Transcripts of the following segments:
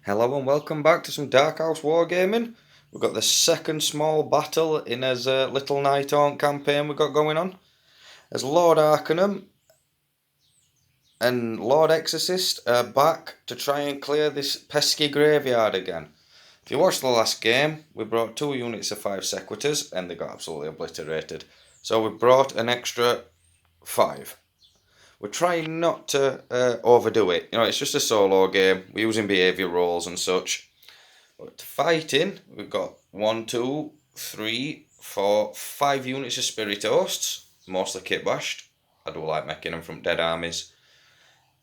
Hello and welcome back to some Dark House Wargaming. We've got the second small battle in his little nighthaunt campaign we've got going on. As Lord Arcanum and Lord Exorcist are back to try and clear this pesky graveyard again. If you watched the last game, we brought 2 units of 5 Sequitors and they got absolutely obliterated. So we brought an extra 5. We're trying not to overdo it. You know, it's just a solo game. We're using behaviour rolls and such. But fighting, we've got 1, 2, 3, 4, 5 units of Spirit Hosts, mostly kit bashed. I do like making them from dead armies.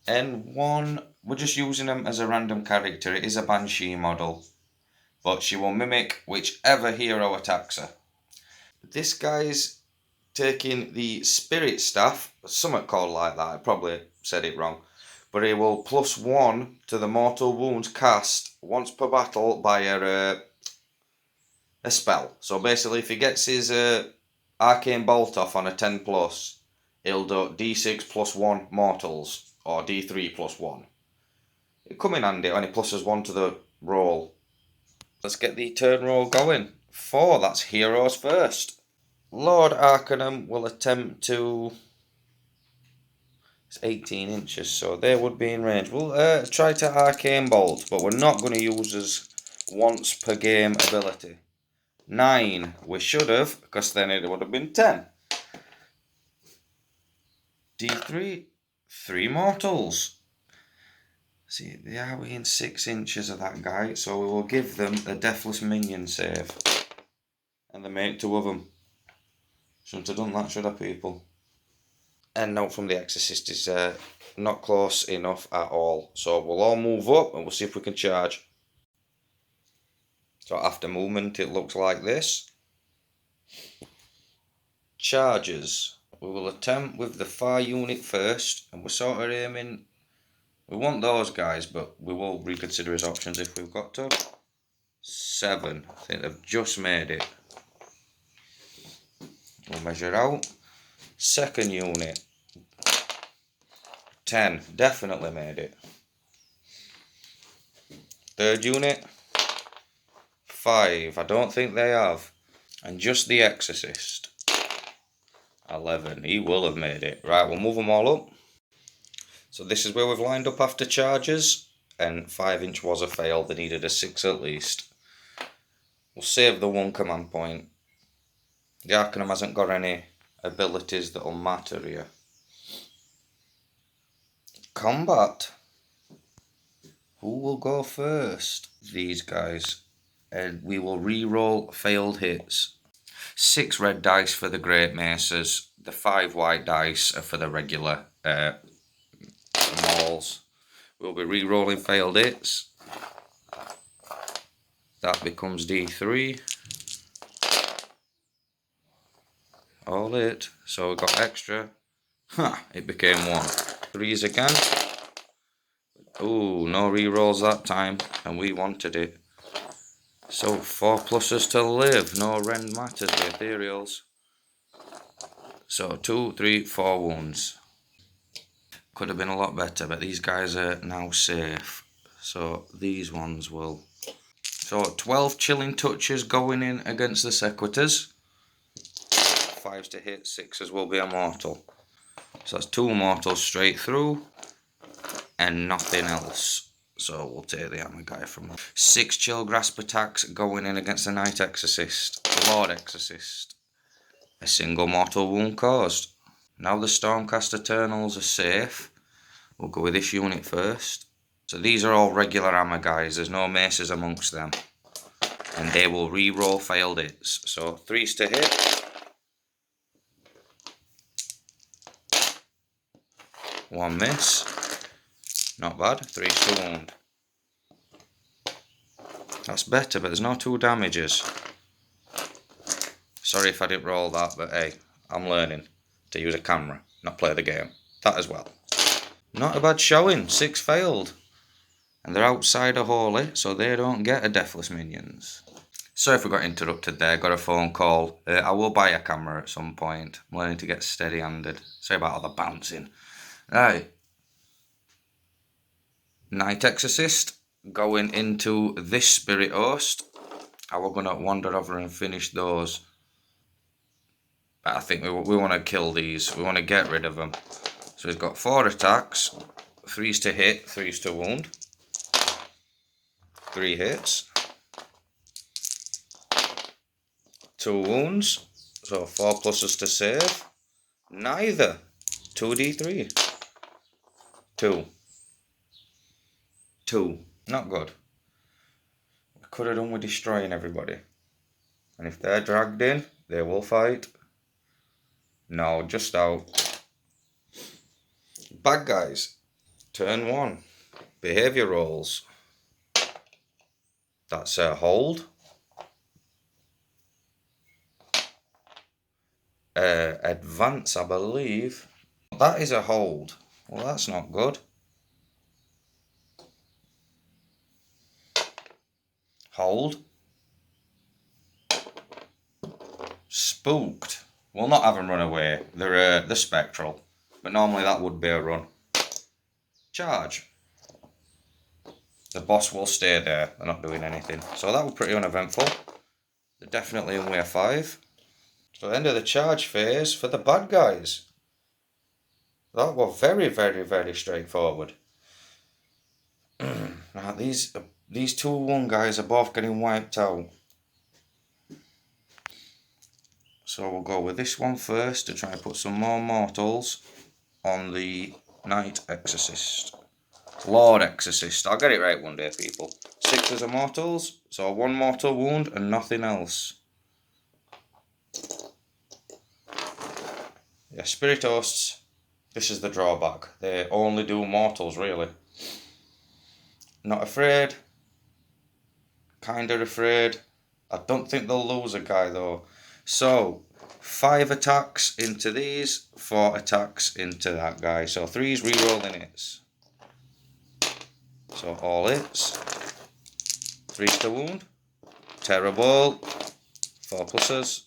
And 1, we're just using them as a random character. It is a Banshee model, but she will mimic whichever hero attacks her. This guy's taking the Spirit Staff, something called like that, I probably said it wrong, but he will +1 to the mortal wounds cast once per battle by a spell. So basically if he gets his Arcane Bolt off on a 10+, he'll do D6 +1 mortals, or D3 +1. It'll come in handy when he pluses 1 to the roll. Let's get the turn roll going. 4, that's heroes first. Lord Arcanum will attempt to... It's 18 inches, so they would be in range. We'll try to Arcane Bolt, but we're not going to use as once per game ability. 9, we should have, because then it would have been 10. D3, 3 mortals. See, they are within 6 inches of that guy, so we will give them a Deathless Minion save. And they make 2 of them. Shouldn't have done that, should I, people? And note from the Exorcist is not close enough at all. So we'll all move up and we'll see if we can charge. So after movement it looks like this. Charges. We will attempt with the far unit first, and we're sort of aiming... We want those guys, but we will reconsider his options if we've got to. 7. I think they've just made it. We'll measure out. Second unit. 10. Definitely made it. Third unit. 5. I don't think they have. And just the Exorcist. 11. He will have made it. Right, we'll move them all up. So this is where we've lined up after charges. And 5-inch was a fail. They needed a 6 at least. We'll save the 1 command point. The Arcanum hasn't got any abilities that'll matter here. Combat. Who will go first? These guys. And we will re-roll failed hits. 6 red dice for the Great Maces. The 5 white dice are for the regular mauls. We'll be re-rolling failed hits. That becomes D3. All it. So we got extra. It became 1. 3s again. Ooh, no re-rolls that time, and we wanted it. So 4 pluses to live. No rend matters, the ethereals. So 2, 3, 4 wounds. Could have been a lot better, but these guys are now safe. So these ones will... So 12 chilling touches going in against the Sequitors. 5s to hit, 6s will be a mortal. So that's 2 mortals straight through and nothing else. So we'll take the hammer guy from them. 6 chill grasp attacks going in against the Night Exorcist, Lord Exorcist. A single mortal wound caused. Now the Stormcast Eternals are safe. We'll go with this unit first. So these are all regular hammer guys, there's no maces amongst them. And they will re-roll failed hits. So 3s to hit. 1 miss. Not bad. 3 to wound. That's better, but there's no 2 damages. Sorry if I didn't roll that, but hey, I'm learning to use a camera, not play the game. That as well. Not a bad showing. 6 failed. And they're outside of Holy, so they don't get a Deathless Minions. Sorry if we got interrupted there. Got a phone call. I will buy a camera at some point. I'm learning to get steady-handed. Sorry about all the bouncing. Right. Night Exorcist. going into this spirit host. We're going to wander over and finish those. But I think we want to kill these. We want to get rid of them. So he's got 4 attacks. 3's to hit, 3's to wound. 3 hits. 2 wounds. So 4 pluses to save. Neither. 2d3. 2. 2. Not good. We could have done with destroying everybody. And if they're dragged in, they will fight. No, just out. Bad guys. Turn 1. Behaviour rolls. That's a hold. Advance, I believe. That is a hold. Well, that's not good. Hold. Spooked. We'll not have them run away. They're spectral. But normally that would be a run. Charge. The boss will stay there. They're not doing anything. So that was pretty uneventful. They're definitely in wave 5. So end of the charge phase for the bad guys. That was very, very, very straightforward. Now these 2-1 guys are both getting wiped out. So we'll go with this one first to try and put some more mortals on the Knight Exorcist. Lord Exorcist. I'll get it right one day, people. 6 as a mortals, so 1 mortal wound and nothing else. Yeah, spirit hosts. This is the drawback. They only do mortals, really. Not afraid. Kinda afraid. I don't think they'll lose a guy though. So 5 attacks into these, 4 attacks into that guy. So 3's rerolling hits. So all hits. 3's to wound. Terrible. 4 pluses.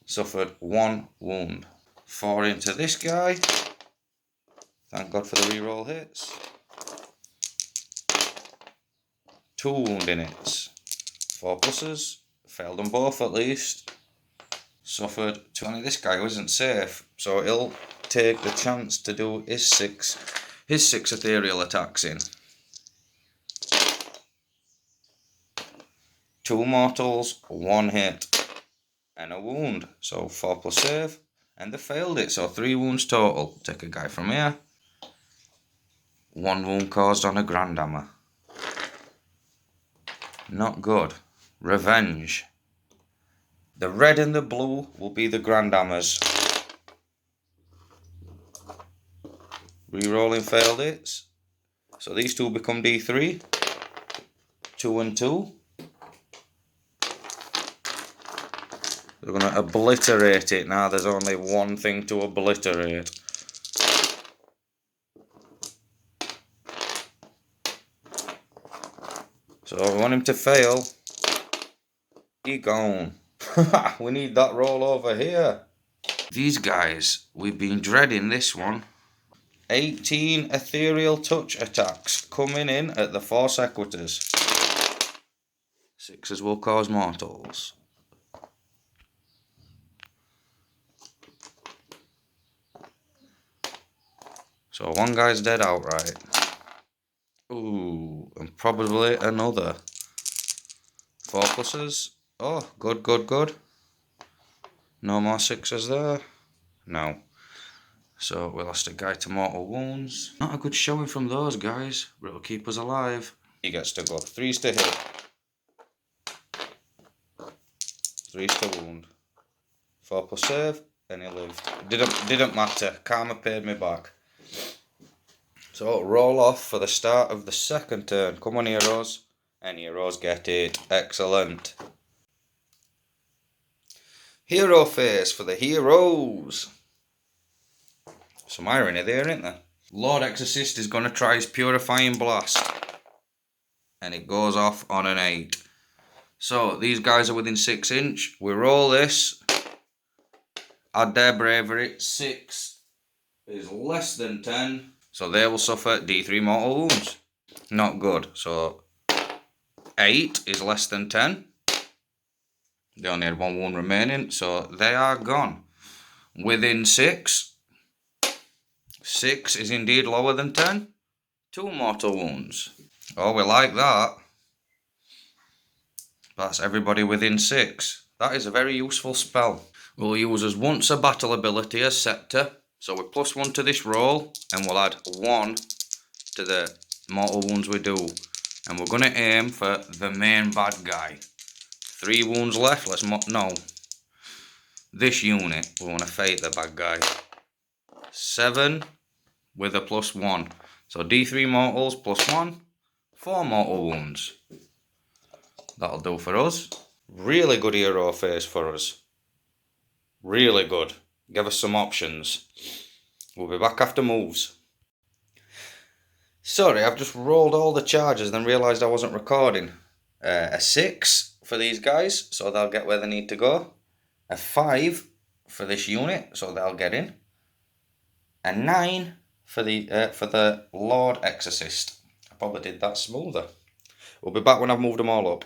Suffered 1 wound. 4 into this guy. Thank God for the reroll hits. 2 wounding hits. 4 pluses. Failed them both at least. Suffered 2. Only this guy who isn't safe, so he'll take the chance to do his 6 ethereal attacks in. 2 mortals, 1 hit, and a wound. So 4 plus save, and they failed it. So 3 wounds total. Take a guy from here. 1 wound caused on a grand hammer. Not good. Revenge. The red and the blue will be the grand hammers. Rerolling failed hits. So these 2 become D3. 2 and 2. They're going to obliterate it now. There's only one thing to obliterate. So we want him to fail. He gone. We need that roll over here. These guys, we've been dreading this one. 18 ethereal touch attacks coming in at the 4 sequitors. 6s will cause mortals. So 1 guy's dead outright. Ooh, and probably another. 4 pluses. Oh, good, good, good. No more 6s there. No. So we lost a guy to mortal wounds. Not a good showing from those guys, but it'll keep us alive. He gets to go. 3's to hit. 3's to wound. 4 plus save, and he lived. Didn't matter. Karma paid me back. So roll off for the start of the second turn. Come on, heroes. And heroes get it. Excellent. Hero phase for the heroes. Some irony there, isn't there? Lord Exorcist is going to try his Purifying Blast. And it goes off on an 8. So these guys are within 6 inch. We roll this. Add their bravery. 6 is less than 10. So they will suffer D3 mortal wounds. Not good. So 8 is less than 10. They only had 1 wound remaining, so they are gone. Within 6. 6 is indeed lower than 10. 2 mortal wounds. Oh, we like that. That's everybody within 6. That is a very useful spell. We'll use as once a battle ability as Scepter. So we +1 to this roll, and we'll add 1 to the mortal wounds we do. And we're going to aim for the main bad guy. 3 wounds left. No. This unit, we want to fate the bad guy. 7 with a +1. So D3 mortals +1. 4 mortal wounds. That'll do for us. Really good hero face for us. Really good. Give us some options. We'll be back after moves. Sorry, I've just rolled all the charges and then realised I wasn't recording. A 6 for these guys, so they'll get where they need to go. A 5 for this unit, so they'll get in. A 9 for the Lord Exorcist. I probably did that smoother. We'll be back when I've moved them all up.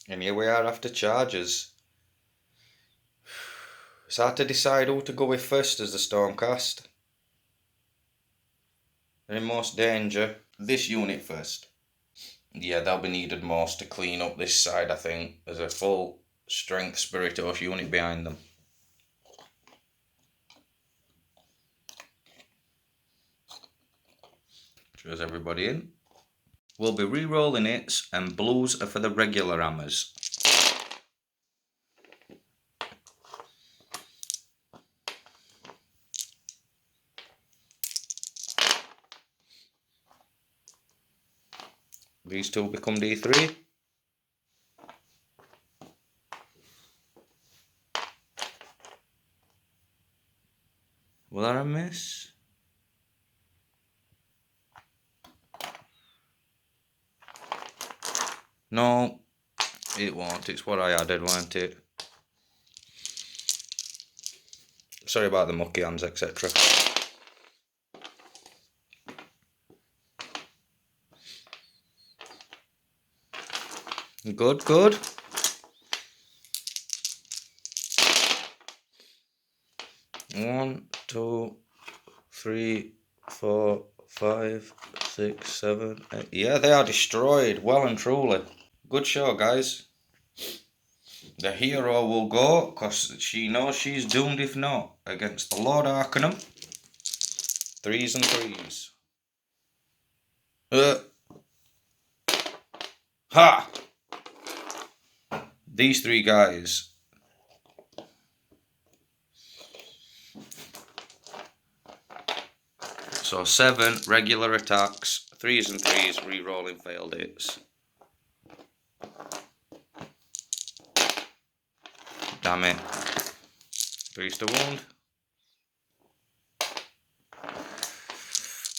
And here we are after charges. It's hard to decide who to go with first as the Stormcast. They're in most danger. This unit first. Yeah, they'll be needed most to clean up this side, I think. There's a full strength Spirit Oath unit behind them. Shows everybody in. We'll be re-rolling hits, and blues are for the regular hammers. These two become D3. Will that a miss? No, it won't. It's what I added, won't it? Sorry about the mucky hands, etc. Good, good. One, 2, 3, 4, 5, 6, 7, 8. Yeah, they are destroyed, well and truly. Good show, guys. The hero will go, because she knows she's doomed if not, against the Lord Arcanum. 3s and 3s. Ha! These 3 guys. So 7 regular attacks, 3s and 3s, re-rolling failed hits. Damn it. 3s to wound.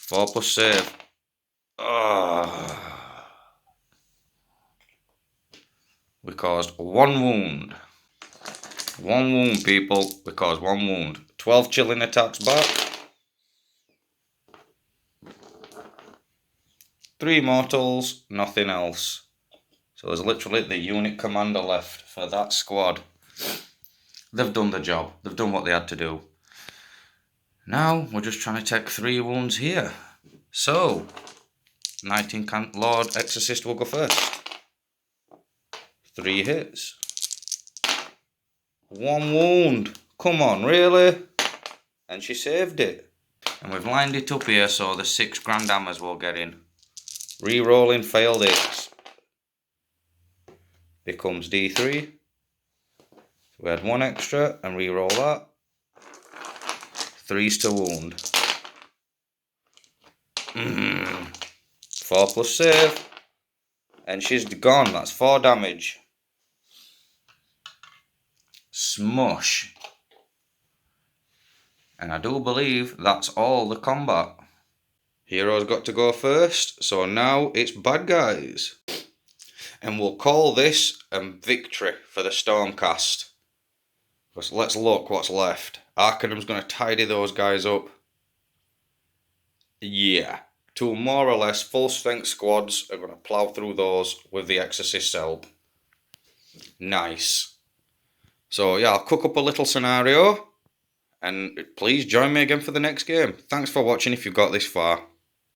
4 plus save. We caused 1 wound. 1 wound, people. We caused 1 wound. 12 chilling attacks back. 3 mortals, nothing else. So there's literally the unit commander left for that squad. They've done the job. They've done what they had to do. Now we're just trying to take 3 wounds here. So, Knight Incant Lord Exorcist will go first. 3 hits. 1 wound. Come on, really? And she saved it. And we've lined it up here so the 6 grand hammers will get in. Re-rolling failed hits. Becomes D3. So we had 1 extra and re-roll that. 3s to wound. 4 plus save. And she's gone. That's 4 damage. Smush. And I do believe that's all the combat. Hero's got to go first, so now it's bad guys. And we'll call this a victory for the Stormcast. Let's look what's left. Arcanum's going to tidy those guys up. Yeah. two more or less full strength squads are going to plough through those with the Exorcist's help. Nice. So yeah, I'll cook up a little scenario, and please join me again for the next game. Thanks for watching if you got this far.